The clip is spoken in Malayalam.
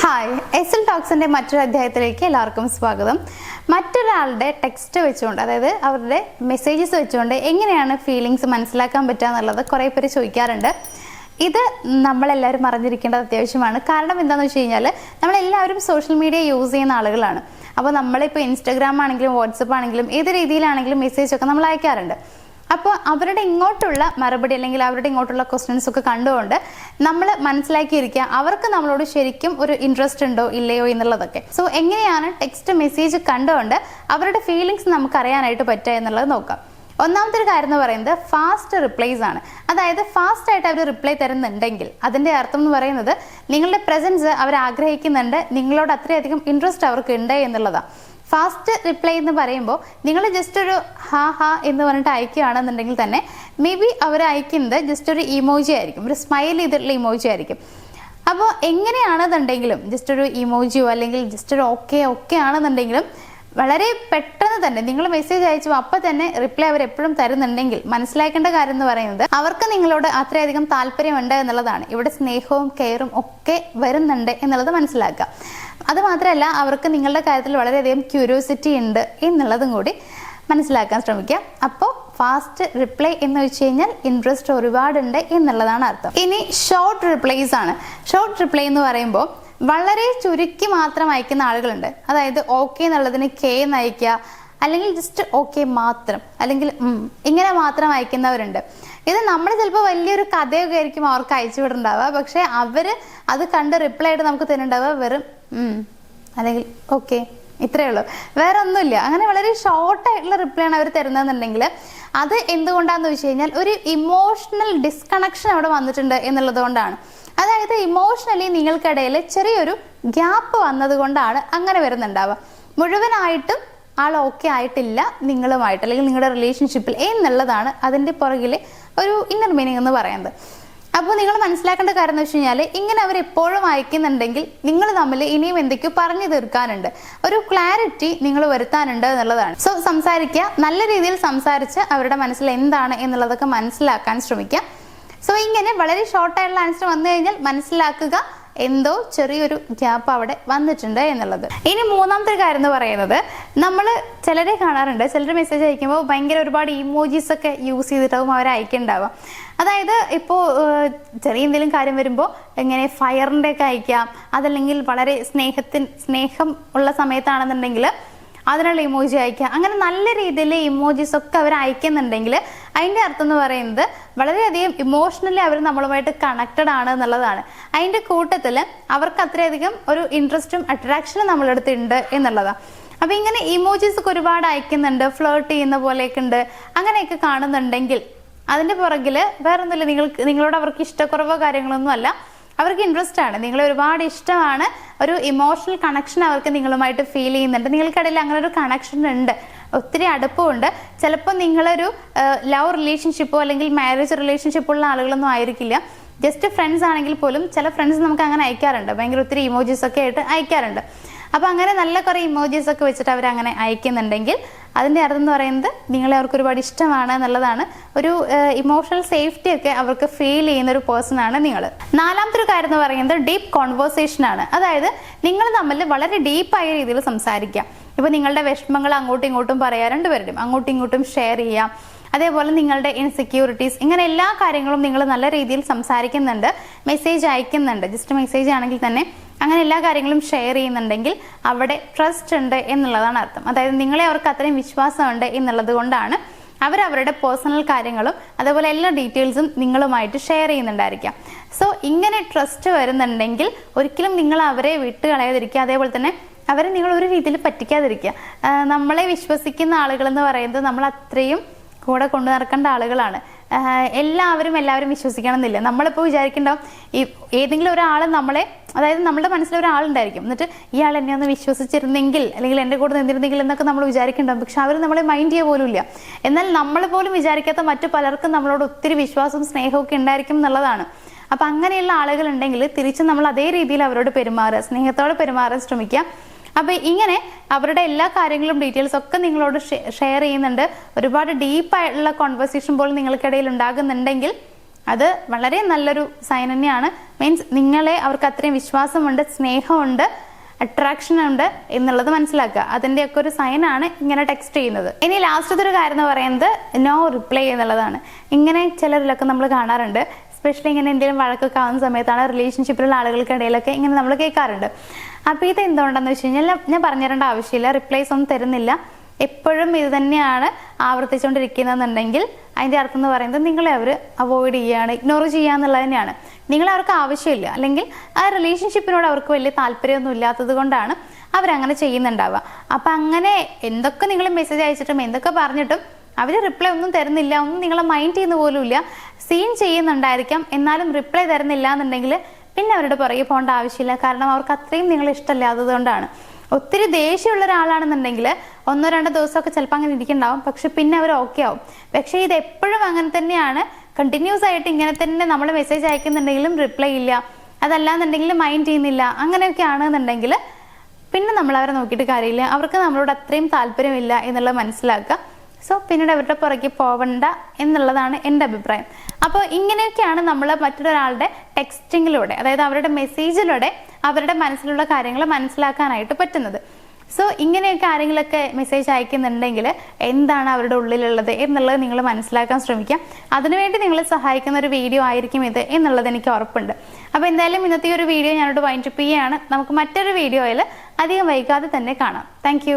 ഹായ്, എസ് ടോക്സിന്റെ മറ്റൊരു അധ്യായത്തിലേക്ക് എല്ലാവർക്കും സ്വാഗതം. മറ്റൊരാളുടെ ടെക്സ്റ്റ് വെച്ചുകൊണ്ട്, അതായത് അവരുടെ മെസ്സേജസ് വെച്ചുകൊണ്ട് എങ്ങനെയാണ് ഫീലിങ്സ് മനസ്സിലാക്കാൻ പറ്റുക എന്നുള്ളത് കുറേ പേര് ചോദിക്കാറുണ്ട്. ഇത് നമ്മളെല്ലാവരും അറിഞ്ഞിരിക്കേണ്ടത് അത്യാവശ്യമാണ്. കാരണം എന്താണെന്ന് വെച്ച് കഴിഞ്ഞാൽ നമ്മളെല്ലാവരും സോഷ്യൽ മീഡിയ യൂസ് ചെയ്യുന്ന ആളുകളാണ്. അപ്പോൾ നമ്മളിപ്പോൾ ഇൻസ്റ്റാഗ്രാം ആണെങ്കിലും വാട്സപ്പ് ആണെങ്കിലും ഏത് രീതിയിലാണെങ്കിലും മെസ്സേജൊക്കെ നമ്മൾ അയക്കാറുണ്ട്. അപ്പോൾ അവരുടെ ഇങ്ങോട്ടുള്ള മറുപടി അല്ലെങ്കിൽ അവരുടെ ഇങ്ങോട്ടുള്ള ക്വസ്റ്റ്യൻസ് ഒക്കെ കണ്ടുകൊണ്ട് നമ്മൾ മനസ്സിലാക്കിയിരിക്കുക അവർക്ക് നമ്മളോട് ശരിക്കും ഒരു ഇൻട്രസ്റ്റ് ഉണ്ടോ ഇല്ലയോ എന്നുള്ളതൊക്കെ. സോ എങ്ങനെയാണ് ടെക്സ്റ്റ് മെസ്സേജ് കണ്ടുകൊണ്ട് അവരുടെ ഫീലിങ്സ് നമുക്ക് അറിയാനായിട്ട് പറ്റുക എന്നുള്ളത് നോക്കാം. ഒന്നാമത്തെ ഒരു കാര്യം എന്ന് പറയുന്നത് ഫാസ്റ്റ് റിപ്ലൈസ് ആണ്. അതായത് ഫാസ്റ്റ് ആയിട്ട് അവർ റിപ്ലൈ തരുന്നുണ്ടെങ്കിൽ അതിൻ്റെ അർത്ഥം എന്ന് പറയുന്നത് നിങ്ങളുടെ പ്രസൻസ് അവർ ആഗ്രഹിക്കുന്നുണ്ട്, നിങ്ങളോട് അത്രയധികം ഇൻട്രസ്റ്റ് അവർക്ക് ഉണ്ട് എന്നുള്ളതാണ്. ഫാസ്റ്റ് റിപ്ലൈ എന്ന് പറയുമ്പോൾ നിങ്ങൾ ജസ്റ്റ് ഒരു ഹാ ഹാ എന്ന് പറഞ്ഞിട്ട് അയക്കുകയാണെന്നുണ്ടെങ്കിൽ തന്നെ മേ ബി അവർ അയക്കുന്നത് ജസ്റ്റ് ഒരു ഇമോജി ആയിരിക്കും, ഒരു സ്മൈൽ ചെയ്തിട്ടുള്ള ഇമോജി ആയിരിക്കും. അപ്പോൾ എങ്ങനെയാണെന്നുണ്ടെങ്കിലും ജസ്റ്റ് ഒരു ഇമോജിയോ അല്ലെങ്കിൽ ജസ്റ്റ് ഒരു ഓക്കെ ആണെന്നുണ്ടെങ്കിലും വളരെ പെട്ടെന്ന് തന്നെ നിങ്ങൾ മെസ്സേജ് അയച്ചു അപ്പം തന്നെ റിപ്ലൈ അവർ എപ്പോഴും തരുന്നുണ്ടെങ്കിൽ മനസ്സിലാക്കേണ്ട കാര്യം എന്ന് പറയുന്നത് അവർക്ക് നിങ്ങളോട് അത്രയധികം താല്പര്യമുണ്ട് എന്നുള്ളതാണ്. ഇവിടെ സ്നേഹവും കെയറും ഒക്കെ വരുന്നുണ്ട് എന്നുള്ളത് മനസ്സിലാക്കുക. അത് മാത്രമല്ല അവർക്ക് നിങ്ങളുടെ കാര്യത്തിൽ വളരെയധികം ക്യൂരിയോസിറ്റി ഉണ്ട് എന്നുള്ളതും കൂടി മനസ്സിലാക്കാൻ ശ്രമിക്കുക. അപ്പോൾ ഫാസ്റ്റ് റിപ്ലൈ എന്ന് വെച്ച് കഴിഞ്ഞാൽ ഇൻട്രസ്റ്റ് ഒരുപാടുണ്ട് എന്നുള്ളതാണ് അർത്ഥം. ഇനി ഷോർട്ട് റിപ്ലൈസ് ആണ്. ഷോർട്ട് റിപ്ലൈ എന്ന് പറയുമ്പോൾ വളരെ ചുരുക്കി മാത്രം അയക്കുന്ന ആളുകളുണ്ട്. അതായത് ഓക്കെ എന്നുള്ളതിന് കെ എന്ന് അയക്കുക, അല്ലെങ്കിൽ ജസ്റ്റ് ഓക്കെ മാത്രം, അല്ലെങ്കിൽ ഇങ്ങനെ മാത്രം അയക്കുന്നവരുണ്ട്. ഇത് നമ്മൾ ചിലപ്പോൾ വലിയൊരു കഥയൊക്കെ ആയിരിക്കും അവർക്ക് അയച്ചു വിടുന്നുണ്ടാവുക. പക്ഷെ അവർ അത് കണ്ട് റിപ്ലൈ ആയിട്ട് നമുക്ക് തരുന്നുണ്ടാവുക വെറും അല്ലെങ്കിൽ ഓക്കെ, ഇത്രയേ ഉള്ളൂ, വേറെ ഒന്നുമില്ല. അങ്ങനെ വളരെ ഷോർട്ടായിട്ടുള്ള റിപ്ലൈ ആണ് അവർ തരുന്നതെന്നുണ്ടെങ്കിൽ അത് എന്തുകൊണ്ടാണെന്ന് വെച്ച് കഴിഞ്ഞാൽ ഒരു ഇമോഷണൽ ഡിസ്കണക്ഷൻ അവിടെ വന്നിട്ടുണ്ട് എന്നുള്ളത് കൊണ്ടാണ്. അതായത് ഇമോഷണലി നിങ്ങൾക്കിടയിൽ ചെറിയൊരു ഗ്യാപ്പ് വന്നത് കൊണ്ടാണ് അങ്ങനെ വരുന്നുണ്ടാവുക. മുഴുവനായിട്ടും ആൾ ഓക്കെ ആയിട്ടില്ല നിങ്ങളുമായിട്ട് അല്ലെങ്കിൽ നിങ്ങളുടെ റിലേഷൻഷിപ്പിൽ എന്നുള്ളതാണ് അതിൻ്റെ പുറകിൽ ഒരു ഇന്നർ മീനിങ് എന്ന് പറയുന്നത്. അപ്പോൾ നിങ്ങൾ മനസ്സിലാക്കേണ്ട കാര്യം എന്ന് വെച്ച് കഴിഞ്ഞാൽ ഇങ്ങനെ അവർ എപ്പോഴും അയക്കുന്നുണ്ടെങ്കിൽ നിങ്ങൾ തമ്മിൽ ഇനിയും എന്തൊക്കെയോ പറഞ്ഞു തീർക്കാനുണ്ട്, ഒരു ക്ലാരിറ്റി നിങ്ങൾ വരുത്താനുണ്ട് എന്നുള്ളതാണ്. സോ സംസാരിക്കുക, നല്ല രീതിയിൽ സംസാരിച്ച് അവരുടെ മനസ്സിൽ എന്താണ് എന്നുള്ളതൊക്കെ മനസ്സിലാക്കാൻ ശ്രമിക്കുക. സോ ഇങ്ങനെ വളരെ ഷോർട്ടായിട്ടുള്ള ആൻസർ വന്നു കഴിഞ്ഞാൽ മനസ്സിലാക്കുക എന്തോ ചെറിയൊരു ഗ്യാപ്പ് അവിടെ വന്നിട്ടുണ്ട് എന്നുള്ളത്. ഇനി മൂന്നാമത്തെ കാര്യം എന്ന് പറയുന്നത് നമ്മൾ ചിലരെ കാണാറുണ്ട്, ചിലർ മെസ്സേജ് അയക്കുമ്പോൾ ഭയങ്കര ഒരുപാട് ഇമോജീസ് ഒക്കെ യൂസ് ചെയ്തിട്ടാവും അവർ അയക്കുന്നുണ്ടാവുക. അതായത് ഇപ്പോൾ ചെറിയ എന്തെങ്കിലും കാര്യം വരുമ്പോൾ ഇങ്ങനെ ഫയറിൻ്റെ ഒക്കെ അയക്കാം, അതല്ലെങ്കിൽ വളരെ സ്നേഹം ഉള്ള സമയത്താണെന്നുണ്ടെങ്കിൽ അതിനുള്ള ഇമോജി അയക്കുക. അങ്ങനെ നല്ല രീതിയിൽ ഇമോജീസ് ഒക്കെ അവർ അയക്കുന്നുണ്ടെങ്കിൽ അതിൻ്റെ അർത്ഥം എന്ന് പറയുന്നത് വളരെയധികം ഇമോഷണലി അവർ നമ്മളുമായിട്ട് കണക്റ്റഡ് ആണ് എന്നുള്ളതാണ്. അതിൻ്റെ കൂട്ടത്തിൽ അവർക്ക് അത്രയധികം ഒരു ഇൻട്രസ്റ്റും അട്രാക്ഷനും നമ്മളടുത്ത് ഉണ്ട് എന്നുള്ളതാണ്. അപ്പം ഇങ്ങനെ ഇമോജീസ് ഒക്കെ ഒരുപാട് അയക്കുന്നുണ്ട്, ഫ്ലേർട്ട് ചെയ്യുന്ന പോലെയൊക്കെ ഉണ്ട്, അങ്ങനെയൊക്കെ കാണുന്നുണ്ടെങ്കിൽ അതിൻ്റെ പുറകിൽ വേറൊന്നുമില്ല, നിങ്ങളോട് അവർക്ക് ഇഷ്ടക്കുറവോ കാര്യങ്ങളൊന്നും അല്ല, അവർക്ക് ഇൻട്രസ്റ്റ് ആണ്, നിങ്ങളെ ഒരുപാട് ഇഷ്ടമാണ്, ഒരു ഇമോഷണൽ കണക്ഷൻ അവർക്ക് നിങ്ങളുമായിട്ട് ഫീൽ ചെയ്യുന്നുണ്ട്, നിങ്ങൾക്കിടയിൽ അങ്ങനെ ഒരു കണക്ഷൻ ഉണ്ട്, ഒത്തിരി അടുപ്പമുണ്ട്. ചിലപ്പോൾ നിങ്ങളൊരു ലവ് റിലേഷൻഷിപ്പോ അല്ലെങ്കിൽ മാരേജ് റിലേഷൻഷിപ്പോ ഉള്ള ആളുകളൊന്നും ആയിരിക്കില്ല, ജസ്റ്റ് ഫ്രണ്ട്സ് ആണെങ്കിൽ പോലും ചില ഫ്രണ്ട്സ് നമുക്ക് അങ്ങനെ അയക്കാറുണ്ട്, ഭയങ്കര ഒത്തിരി ഇമോജീസ് ഒക്കെ ആയിട്ട് അയക്കാറുണ്ട്. അപ്പോൾ അങ്ങനെ നല്ല കുറേ ഇമോജീസ് ഒക്കെ വെച്ചിട്ട് അവർ അങ്ങനെ അയക്കുന്നുണ്ടെങ്കിൽ അതിൻ്റെ അർത്ഥം എന്ന് പറയുന്നത് നിങ്ങളെ അവർക്ക് ഒരുപാട് ഇഷ്ടമാണ് എന്നുള്ളതാണ്. ഒരു ഇമോഷണൽ സേഫ്റ്റി ഒക്കെ അവർക്ക് ഫീൽ ചെയ്യുന്ന ഒരു പേഴ്സൺ ആണ് നിങ്ങൾ. നാലാമത്തെ ഒരു കാര്യം എന്ന് പറയുന്നത് ഡീപ്പ് കോൺവേഴ്സേഷൻ ആണ്. അതായത് നിങ്ങൾ തമ്മിൽ വളരെ ഡീപ്പായ രീതിയിൽ സംസാരിക്കാം. ഇപ്പോൾ നിങ്ങളുടെ വിഷമങ്ങൾ അങ്ങോട്ടും ഇങ്ങോട്ടും പറയാം, രണ്ടുപേരുടെയും അങ്ങോട്ടും ഇങ്ങോട്ടും ഷെയർ ചെയ്യാം. അതേപോലെ നിങ്ങളുടെ ഇൻസെക്യൂരിറ്റീസ്, ഇങ്ങനെ എല്ലാ കാര്യങ്ങളും നിങ്ങൾ നല്ല രീതിയിൽ സംസാരിക്കുന്നുണ്ട്, മെസ്സേജ് അയക്കുന്നുണ്ട്, ജസ്റ്റ് മെസ്സേജ് ആണെങ്കിൽ തന്നെ അങ്ങനെ എല്ലാ കാര്യങ്ങളും ഷെയർ ചെയ്യുന്നുണ്ടെങ്കിൽ അവിടെ ട്രസ്റ്റ് ഉണ്ട് എന്നുള്ളതാണ് അർത്ഥം. അതായത് നിങ്ങളെ അവർക്ക് അത്രയും വിശ്വാസമുണ്ട് എന്നുള്ളത് കൊണ്ടാണ് അവരവരുടെ പേഴ്സണൽ കാര്യങ്ങളും അതേപോലെ എല്ലാ ഡീറ്റെയിൽസും നിങ്ങളുമായിട്ട് ഷെയർ ചെയ്യുന്നുണ്ടായിരിക്കാം. സോ ഇങ്ങനെ ട്രസ്റ്റ് വരുന്നുണ്ടെങ്കിൽ ഒരിക്കലും നിങ്ങൾ അവരെ വിട്ട് കളയാതിരിക്കുക, അതേപോലെ തന്നെ അവരെ നിങ്ങൾ ഒരു രീതിയിൽ പറ്റിക്കാതിരിക്കുക. നമ്മളെ വിശ്വസിക്കുന്ന ആളുകളെന്ന് പറയുന്നത് നമ്മൾ അത്രയും കൂടെ കൊണ്ടു നടക്കേണ്ട ആളുകളാണ്. എല്ലാവരും വിശ്വസിക്കണം എന്നില്ല. നമ്മളിപ്പോൾ വിചാരിക്കണ്ടാവും ഏതെങ്കിലും ഒരാൾ നമ്മളെ, അതായത് നമ്മുടെ മനസ്സിലൊരാളുണ്ടായിരിക്കും, എന്നിട്ട് ഇയാൾ എന്നെ ഒന്ന് വിശ്വസിച്ചിരുന്നെങ്കിൽ അല്ലെങ്കിൽ എൻ്റെ കൂടെ നിന്നിരുന്നെങ്കിൽ എന്നൊക്കെ നമ്മൾ വിചാരിക്കണ്ടാവും. പക്ഷെ അവർ നമ്മളെ മൈൻഡ് ചെയ്യുക പോലും ഇല്ല. എന്നാൽ നമ്മൾ പോലും വിചാരിക്കാത്ത മറ്റു പലർക്കും നമ്മളോട് ഒത്തിരി വിശ്വാസവും സ്നേഹവും ഒക്കെ ഉണ്ടായിരിക്കും എന്നുള്ളതാണ്. അപ്പം അങ്ങനെയുള്ള ആളുകൾ ഉണ്ടെങ്കിൽ തിരിച്ച് നമ്മൾ അതേ രീതിയിൽ അവരോട് പെരുമാറുക, സ്നേഹത്തോടെ പെരുമാറാൻ ശ്രമിക്കുക. അപ്പോൾ ഇങ്ങനെ അവരുടെ എല്ലാ കാര്യങ്ങളും ഡീറ്റെയിൽസ് ഒക്കെ നിങ്ങളോട് ഷെയർ ചെയ്യുന്നുണ്ട്, ഒരുപാട് ഡീപ്പായിട്ടുള്ള കോൺവെർസേഷൻ പോലും നിങ്ങൾക്കിടയിൽ ഉണ്ടാകുന്നുണ്ടെങ്കിൽ അത് വളരെ നല്ലൊരു സൈൻ തന്നെയാണ്. മീൻസ് നിങ്ങളെ അവർക്ക് അത്രയും വിശ്വാസമുണ്ട്, സ്നേഹമുണ്ട്, അട്രാക്ഷൻ ഉണ്ട് എന്നുള്ളത് മനസ്സിലാക്കുക. അതിൻ്റെയൊക്കെ ഒരു സൈനാണ് ഇങ്ങനെ ടെക്സ്റ്റ് ചെയ്യുന്നത്. ഇനി ലാസ്റ്റത്തെ ഒരു കാര്യം എന്ന് പറയുന്നത് നോ റിപ്ലൈ എന്നുള്ളതാണ്. ഇങ്ങനെ ചിലരിലൊക്കെ നമ്മൾ കാണാറുണ്ട്, എസ്പെഷ്യലി ഇങ്ങനെ എന്തെങ്കിലും വഴക്കൊക്കെ ആവുന്ന സമയത്താണ് റിലേഷൻഷിപ്പിലുള്ള ആളുകൾക്കിടയിലൊക്കെ ഇങ്ങനെ നമ്മൾ കേൾക്കാറുണ്ട്. അപ്പോൾ ഇത് എന്തുകൊണ്ടാണെന്ന് വെച്ച് കഴിഞ്ഞാൽ ഞാൻ പറഞ്ഞു തരേണ്ട ആവശ്യമില്ല, റിപ്ലൈസ് ഒന്നും തരുന്നില്ല, എപ്പോഴും ഇത് തന്നെയാണ് ആവർത്തിച്ചുകൊണ്ടിരിക്കുന്നതെന്നുണ്ടെങ്കിൽ അതിൻ്റെ അർത്ഥം എന്ന് പറയുന്നത് നിങ്ങളെ അവർ അവോയ്ഡ് ചെയ്യുകയാണ്, ഇഗ്നോർ ചെയ്യുക എന്നുള്ളത് തന്നെയാണ്. നിങ്ങളെ അവർക്ക് ആവശ്യമില്ല, അല്ലെങ്കിൽ ആ റിലേഷൻഷിപ്പിനോട് അവർക്ക് വലിയ താല്പര്യമൊന്നും ഇല്ലാത്തത് കൊണ്ടാണ് അവരങ്ങനെ ചെയ്യുന്നുണ്ടാവുക. അപ്പം അങ്ങനെ എന്തൊക്കെ നിങ്ങൾ മെസ്സേജ് അയച്ചിട്ടും എന്തൊക്കെ പറഞ്ഞിട്ടും അവർ റിപ്ലൈ ഒന്നും തരുന്നില്ല, ഒന്നും നിങ്ങളെ മൈൻഡ് ചെയ്യുന്ന പോലും ഇല്ല, സീൻ ചെയ്യുന്നുണ്ടായിരിക്കാം, എന്നാലും റിപ്ലൈ തരുന്നില്ല എന്നുണ്ടെങ്കിൽ പിന്നെ അവരുടെ പുറകെ പോകേണ്ട ആവശ്യമില്ല. കാരണം അവർക്ക് അത്രയും നിങ്ങൾ ഇഷ്ടമില്ലാത്തത് കൊണ്ടാണ്. ഒത്തിരി ദേഷ്യമുള്ള ഒരാളാണെന്നുണ്ടെങ്കിൽ 1-2 ദിവസമൊക്കെ ചിലപ്പോൾ അങ്ങനെ ഇരിക്കുന്നുണ്ടാവും, പക്ഷെ പിന്നെ അവർ ഓക്കെ ആവും. പക്ഷേ ഇത് എപ്പോഴും അങ്ങനെ തന്നെയാണ്, കണ്ടിന്യൂസ് ആയിട്ട് ഇങ്ങനെ തന്നെ നമ്മൾ മെസ്സേജ് അയക്കുന്നുണ്ടെങ്കിലും റിപ്ലൈ ഇല്ല, അതല്ലാന്നുണ്ടെങ്കിൽ മൈൻഡ് ചെയ്യുന്നില്ല, അങ്ങനെയൊക്കെ ആണെന്നുണ്ടെങ്കിൽ പിന്നെ നമ്മൾ അവരെ നോക്കിയിട്ട് കാര്യമില്ല, അവർക്ക് നമ്മളോട് അത്രയും താല്പര്യമില്ല എന്നുള്ളത് മനസ്സിലാക്കുക. സോ പിന്നീട് അവരുടെ പുറകെ പോവണ്ട എന്നുള്ളതാണ് എൻ്റെ അഭിപ്രായം. അപ്പോൾ ഇങ്ങനെയൊക്കെയാണ് നമ്മൾ മറ്റൊരാളുടെ ടെക്സ്റ്റിങ്ങിലൂടെ, അതായത് അവരുടെ മെസ്സേജിലൂടെ അവരുടെ മനസ്സിലുള്ള കാര്യങ്ങൾ മനസ്സിലാക്കാനായിട്ട് പറ്റുന്നത്. സോ ഇങ്ങനെയൊക്കെ ആരെങ്കിലൊക്കെ മെസ്സേജ് അയക്കുന്നുണ്ടെങ്കിൽ എന്താണ് അവരുടെ ഉള്ളിലുള്ളത് എന്നുള്ളത് നിങ്ങൾ മനസ്സിലാക്കാൻ ശ്രമിക്കാം. അതിനുവേണ്ടി നിങ്ങളെ സഹായിക്കുന്ന ഒരു വീഡിയോ ആയിരിക്കും ഇത് എന്നുള്ളത് എനിക്ക് ഉറപ്പുണ്ട്. അപ്പോൾ എന്തായാലും ഇന്നത്തെ ഒരു വീഡിയോ ഞാനോട് വൈൻഡപ്പ് ചെയ്യുകയാണ്. നമുക്ക് മറ്റൊരു വീഡിയോയിൽ അധികം വൈകാതെ തന്നെ കാണാം. താങ്ക്